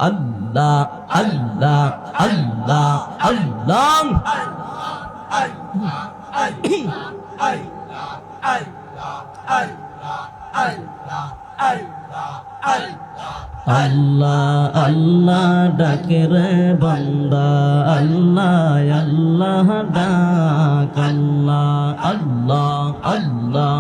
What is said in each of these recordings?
আল্লাহ আল্লাহ আল্লাহ আল্লাহ আল্লাহ আল্লাহ ডাকে রে বান্দা আল্লাহ আল্লাহ ডাক আল্লাহ আল্লাহ আল্লাহ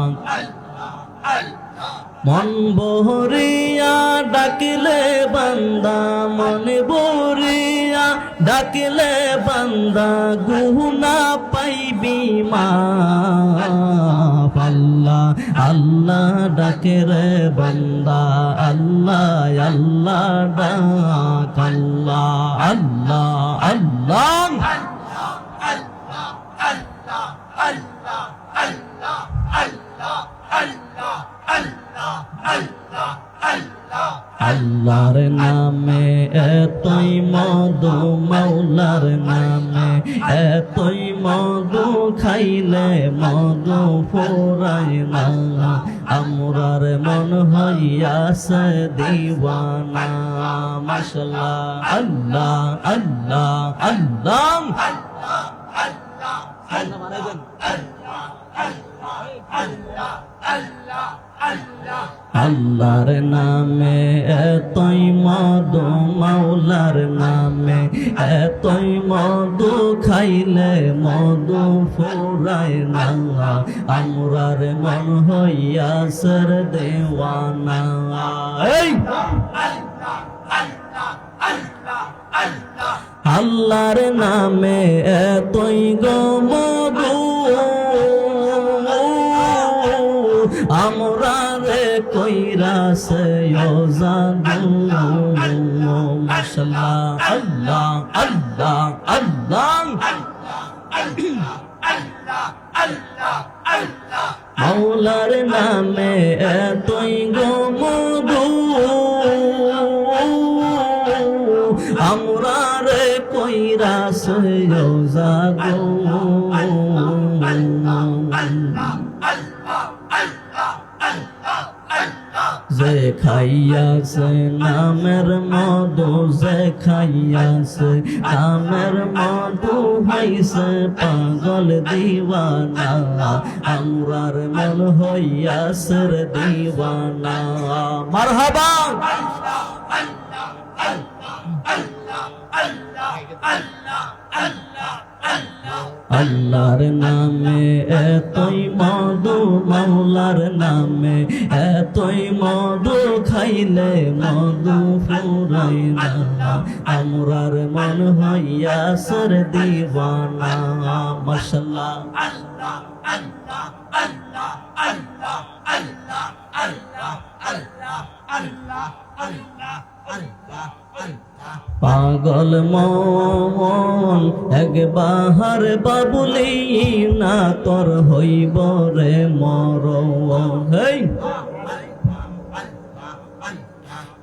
মন বহরিয়া ডাকলে বান্দা মন বহরিয়া ডাকলে বান্দা গুনা পাইবি মাফ আল্লাহ আল্লাহ ডাকে রে বান্দা আল্লাহ আল্লাহ ডাক আল্লাহ আল্লাহ আল্লাহ আল্লাহর নামে এতই মধু মাওলার নামে এতই মধু খাইলে মধু ফুরায় না আমরার মন হইয়াছে দিওয়ানা মাশাআল্লাহ আল্লাহ আল্লাহ আল্লাহ আল্লাহর নামে এতই মধু মাওলার নামে এতই মধু খাইলে মধু ফুরায় না আমরার মন হইয়াছে দেওয়ানা আল্লাহর নামে এতই গো মধু আমরা রে কইরাছে জাদু মাশাআল্লাহ আল্লাহ আল্লাহ আল্লাহ মাওলার নামে এতই গো মধু আমরা রে কইরাছে জাদু যে খাইয়াছে নামের মধু যে খাইয়াছে নামের মধু হইছে পাগল দিওয়ানা আমরার মন হইয়াছে দিওয়ানা মারহাবা আল্লাহর নামে এতই মধু মাওলার নামে এতই মধু খাইলে মধু ফুরায় না আমরার মন হইয়াছে দিওয়ানা মাশাআল্লাহ আল্লাহ আল্লাহ আল্লাহ আল্লাহ আল্লাহ আল্লাহ আল্লাহ আল্লাহ আল্লাহ আল্লাহ পাগল মন একবার বাবুলি না তোর হইব রে মরণ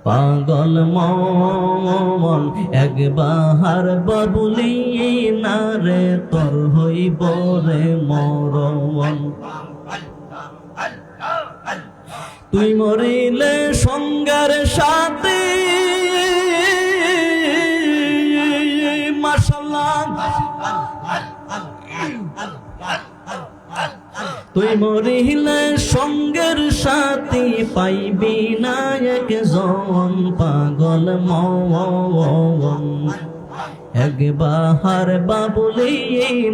পাগল মন একবার বাবুলি না রে তোর হইব রে মরণ তুই মরিলে সঙ্গের সাথে তুই মরিলে সঙ্গের সাথী পাইবি না একজন পাগল মন একবার বাবুলি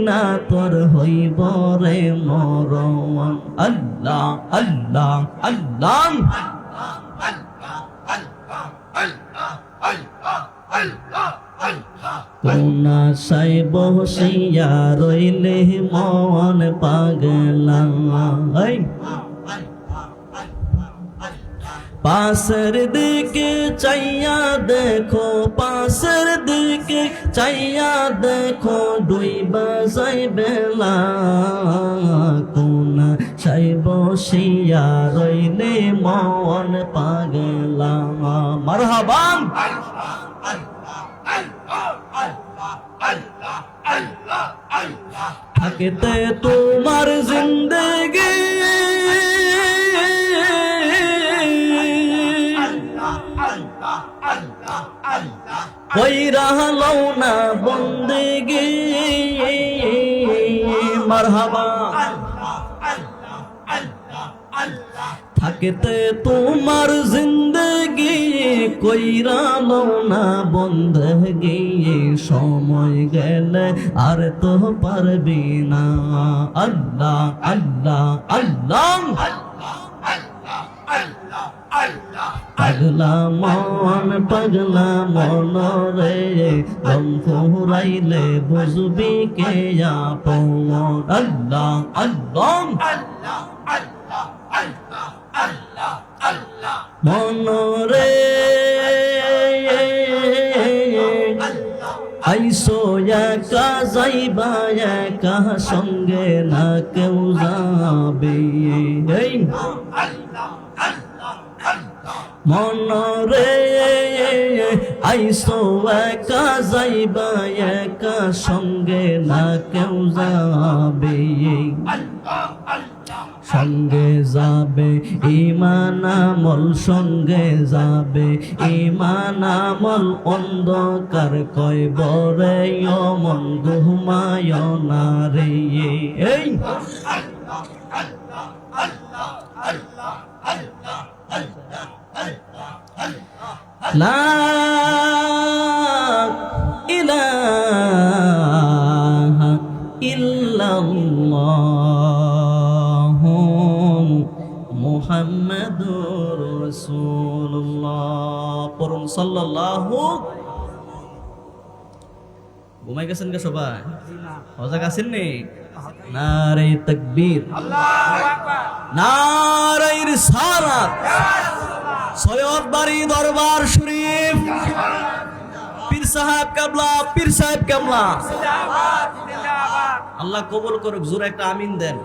না তোর হইব রে মরণ আল্লাহ আল্লাহ আল্লাহ কোন সাই বসিয়া রইলে মন পাগলা পাশের দিকে চাইয়া দেখো পাশের দিকে চাইয়া দেখো ডুইবা যাইবেলা কোন সাই বসিয়া রইলে মন পাগলা মারহাবা থাকতে তোমার জিন্দেগি কইরা লও না বন্দেগি মারহাবা থাকতে তোমার জিন্দগি কইরা লও না বন্দেগি সময় গেলে আর তো পারবি না আল্লাহ আল্লাহ আল্লাহ পাগলা মন রে দম ফুরাইলে বুঝবি কে আপন আল্লাহ আল্লাহ মন রে আইসো একা যাইবা একা সঙ্গে না কেউ যাবে মন রে আইসো একা যাইবা একা সঙ্গে না কেউ যাবে সঙ্গে যাবে ঈমান আমল সঙ্গে যাবে ঈমান আমল অন্ধকার কয় বরে মন ঘুমায় না রে এই লা ইলাহা ইল্লাল্লাহ মুহাম্মাদুর রাসূলুল্লাহ পড়ুন সাল্লাল্লাহু ঘুমাই গেছেন কে সবাই সজাগ আছেন নি নারে তাকবীর আল্লাহু আকবার নারে রিসালাত সৈয়দ বাড়ি দরবার শরীফ পীর সাহেব কাবলা আল্লাহ কবুল করুক জোরে একটা আমিন দেন।